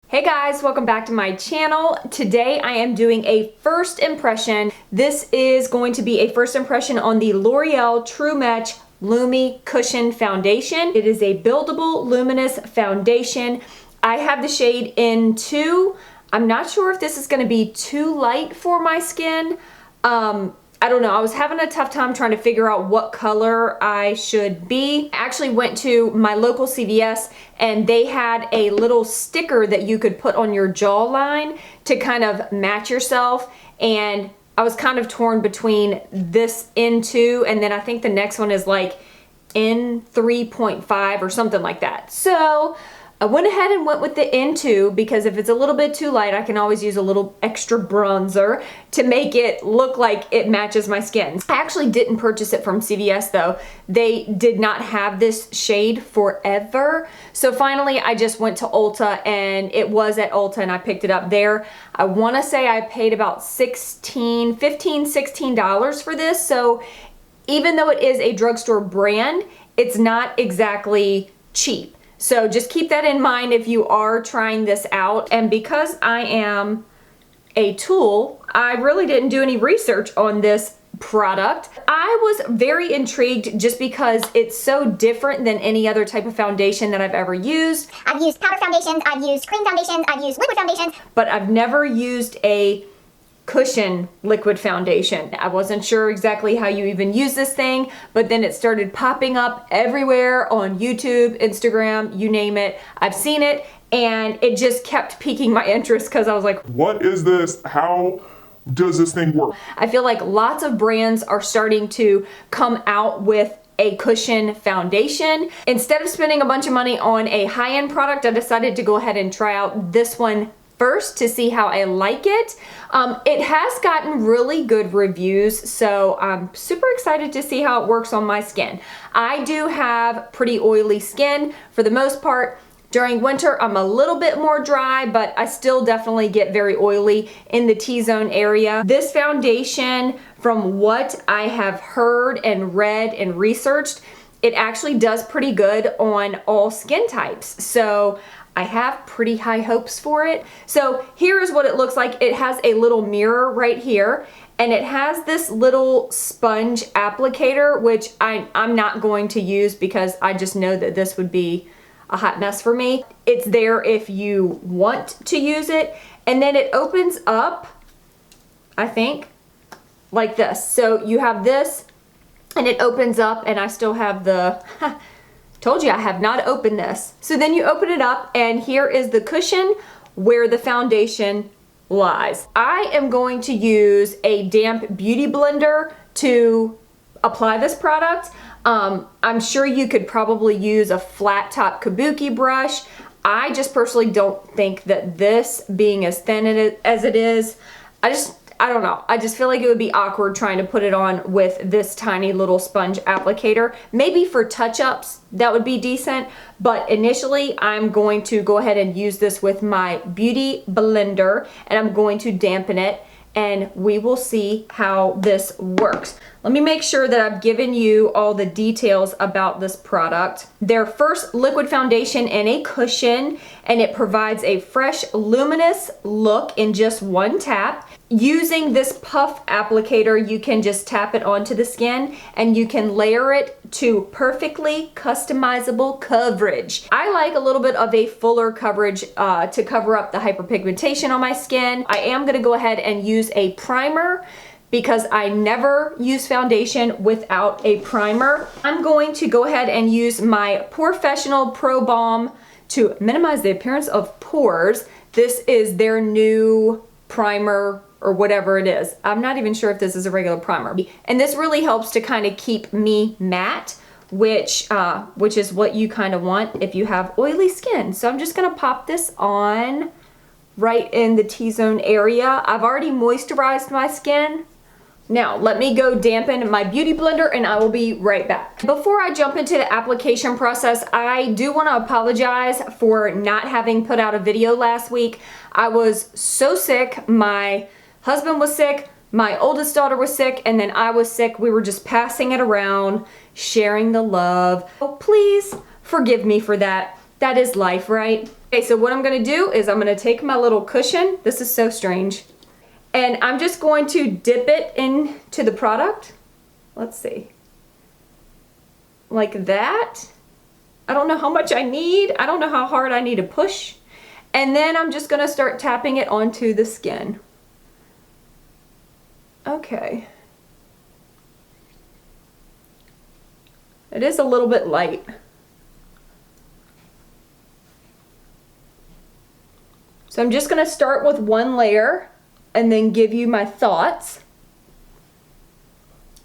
Hey guys, welcome back to my channel. Today I am doing a first impression. This is going to be a first impression on the L'Oreal True Match Lumi Cushion Foundation. It is a buildable luminous foundation. I have the shade in 2. I'm not sure if this is going to be too light for my skin. I don't know. I was having a tough time trying to figure out what color I should be. I actually went to my local CVS and they had a little sticker that you could put on your jawline to kind of match yourself, and I was kind of torn between this N2 and then I think the next one is like N3.5 or something like that. So I went ahead and went with the N2 because if it's a little bit too light, I can always use a little extra bronzer to make it look like it matches my skin. I actually didn't purchase it from CVS though. They did not have this shade forever. So finally I just went to Ulta, and it was at Ulta and I picked it up there. I want to say I paid about $15, $16 for this. So even though it is a drugstore brand, it's not exactly cheap. So just keep that in mind if you are trying this out. And because I am a tool, I really didn't do any research on this product. I was very intrigued just because it's so different than any other type of foundation that I've ever used. I've used powder foundations, I've used cream foundations, I've used liquid foundations, but I've never used a cushion liquid foundation. I wasn't sure exactly how you even use this thing, but then it started popping up everywhere on YouTube, Instagram, you name it. I've seen it and it just kept piquing my interest because I was like, what is this? How does this thing work? I feel like lots of brands are starting to come out with a cushion foundation. Instead of spending a bunch of money on a high-end product, I decided to go ahead and try out this one first to see how I like it. It has gotten really good reviews, so I'm super excited to see how it works on my skin. I do have pretty oily skin for the most part. During winter, I'm a little bit more dry, but I still definitely get very oily in the T-zone area. This foundation, from what I have heard and read and researched, it actually does pretty good on all skin types. So I have pretty high hopes for it. So here is what it looks like. It has a little mirror right here, and it has this little sponge applicator, which I'm not going to use because I just know that this would be a hot mess for me. It's there if you want to use it. And then it opens up, I think, like this. So you have this and it opens up, and I still have the, told you I have not opened this. So then you open it up and here is the cushion where the foundation lies. I am going to use a damp beauty blender to apply this product. I'm sure you could probably use a flat top kabuki brush. I just personally don't think that this, being as thin as it is, I don't know. I just feel like it would be awkward trying to put it on with this tiny little sponge applicator. Maybe for touch-ups, that would be decent. But initially, I'm going to go ahead and use this with my beauty blender, and I'm going to dampen it, and we will see how this works. Let me make sure that I've given you all the details about this product. Their first liquid foundation in a cushion, and it provides a fresh, luminous look in just one tap. Using this puff applicator, you can just tap it onto the skin and you can layer it to perfectly customizable coverage. I like a little bit of a fuller coverage to cover up the hyperpigmentation on my skin. I am gonna go ahead and use a primer because I never use foundation without a primer. I'm going to go ahead and use my Professional Pro Balm to minimize the appearance of pores. This is their new primer or whatever it is. I'm not even sure if this is a regular primer. And this really helps to kind of keep me matte, which is what you kind of want if you have oily skin. So I'm just gonna pop this on right in the T-zone area. I've already moisturized my skin. Now, let me go dampen my beauty blender and I will be right back. Before I jump into the application process, I do want to apologize for not having put out a video last week. I was so sick. My husband was sick, my oldest daughter was sick, and then I was sick. We were just passing it around, sharing the love. Oh, please forgive me for that. That is life, right? Okay, so what I'm gonna do is I'm gonna take my little cushion. This is so strange. And I'm just going to dip it into the product. Let's see. Like that. I don't know how much I need. I don't know how hard I need to push. And then I'm just gonna start tapping it onto the skin. Okay. It is a little bit light. So I'm just gonna start with one layer and then give you my thoughts.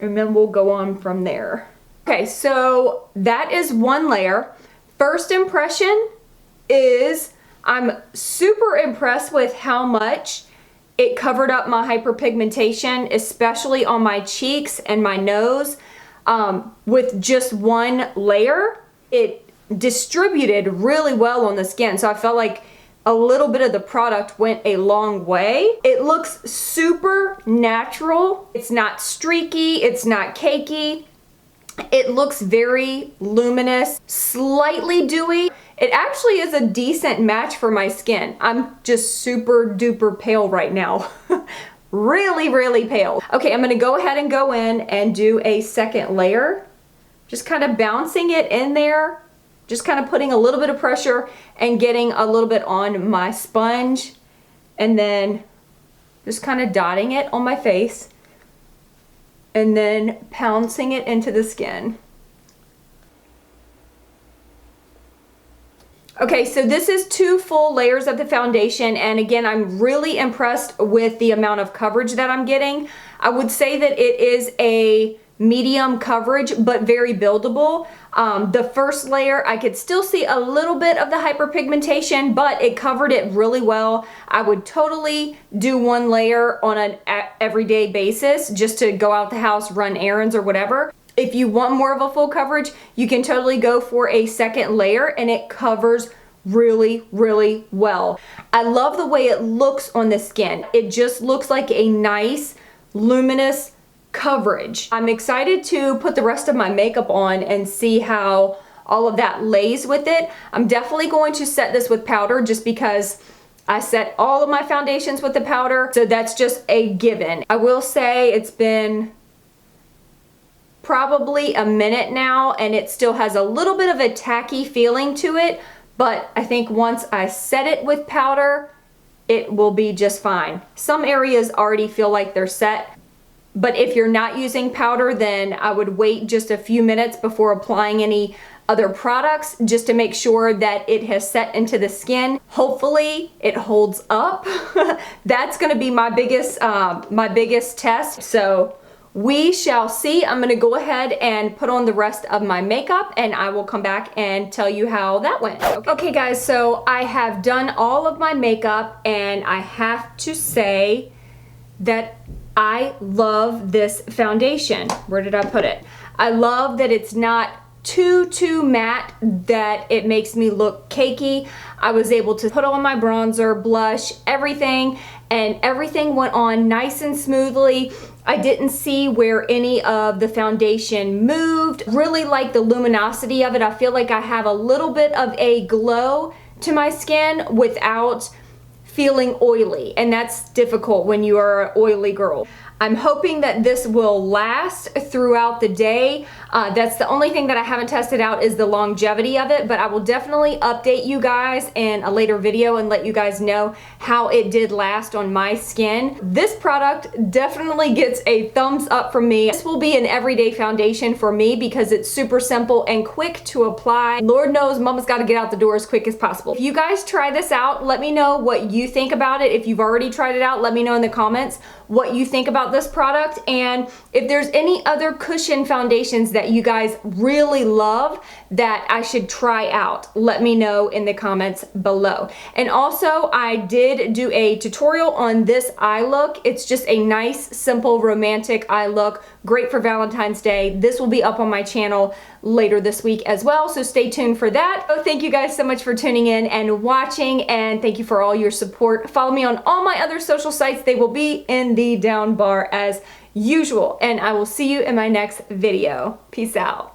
And then we'll go on from there. Okay, so that is one layer. First impression is I'm super impressed with how much it covered up my hyperpigmentation, especially on my cheeks and my nose. With just one layer, it distributed really well on the skin. So I felt like a little bit of the product went a long way. It looks super natural. It's not streaky, it's not cakey. It looks very luminous, slightly dewy. It actually is a decent match for my skin. I'm just super duper pale right now. Really, really pale. Okay, I'm gonna go ahead and go in and do a second layer. Just kind of bouncing it in there. Just kind of putting a little bit of pressure and getting a little bit on my sponge. And then just kind of dotting it on my face. And then pouncing it into the skin. Okay, so this is 2 full layers of the foundation, and again, I'm really impressed with the amount of coverage that I'm getting. I would say that it is a medium coverage, but very buildable. The first layer, I could still see a little bit of the hyperpigmentation, but it covered it really well. I would totally do one layer on an everyday basis just to go out the house, run errands or whatever. If you want more of a full coverage, you can totally go for a second layer and it covers really, really well. I love the way it looks on the skin. It just looks like a nice, luminous coverage. I'm excited to put the rest of my makeup on and see how all of that lays with it. I'm definitely going to set this with powder just because I set all of my foundations with the powder, so that's just a given. I will say it's been probably a minute now and it still has a little bit of a tacky feeling to it, but I think once I set it with powder, it will be just fine. Some areas already feel like they're set, but if you're not using powder, then I would wait just a few minutes before applying any other products just to make sure that it has set into the skin. Hopefully it holds up. That's gonna be my biggest test. So we shall see. I'm gonna go ahead and put on the rest of my makeup and I will come back and tell you how that went. Okay guys, so I have done all of my makeup and I have to say that I love this foundation. Where did I put it? I love that it's not too matte that it makes me look cakey. I was able to put on my bronzer, blush, everything, and everything went on nice and smoothly. I didn't see where any of the foundation moved. Really like the luminosity of it. I feel like I have a little bit of a glow to my skin without feeling oily, and that's difficult when you are an oily girl. I'm hoping that this will last throughout the day. That's the only thing that I haven't tested out is the longevity of it, but I will definitely update you guys in a later video and let you guys know how it did last on my skin. This product definitely gets a thumbs up from me. This will be an everyday foundation for me because it's super simple and quick to apply. Lord knows mama's got to get out the door as quick as possible. If you guys try this out, let me know what you think about it. If you've already tried it out, let me know in the comments what you think about this product, and if there's any other cushion foundations that you guys really love that I should try out, let me know in the comments below. And also, I did do a tutorial on this eye look. It's just a nice, simple, romantic eye look, great for Valentine's Day. This will be up on my channel later this week as well, so stay tuned for that. So thank you guys so much for tuning in and watching, and thank you for all your support. Follow me on all my other social sites. They will be in the down bar as usual, and I will see you in my next video. Peace out.